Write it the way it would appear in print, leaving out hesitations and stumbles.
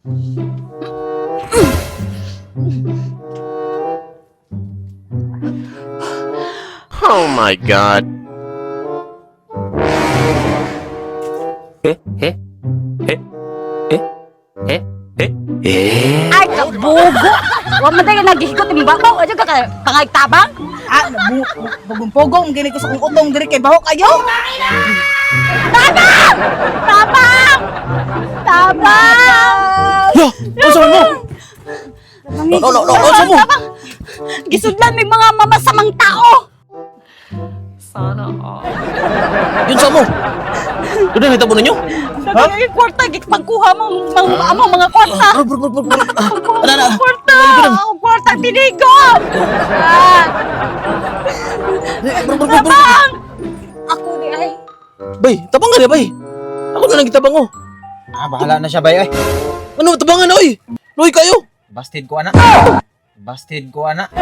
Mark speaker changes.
Speaker 1: Oh my God.
Speaker 2: Ay, kabugo! Huwag mo tayo naghihigot ng bako. Ano ka pangagtabang?
Speaker 3: Bagong-pogong, gini ko sa kong utong diri kay baho kayo.
Speaker 2: Tabang! Tabang! Tabang!
Speaker 4: Ya! Ano sa mo? Ano sa mo?
Speaker 2: Tabang! Gisudlan may mga mamasamang tao!
Speaker 4: Yun sa mo? Doon na hitabo ninyo?
Speaker 2: Tabang yung kwarta, pagkuha mo mga kwarta!
Speaker 4: Ano?
Speaker 2: Kwarta! Kwarta tinigom! Tabang! Ako di ay.
Speaker 4: Bay, tabang ka na, bay. Ako na lang gitabang ko.
Speaker 5: Bahala na siya, bay. Ay.
Speaker 4: Ano, tabangan na, oy. Luy kayo.
Speaker 5: Busted ko, anak. Busted ko, anak.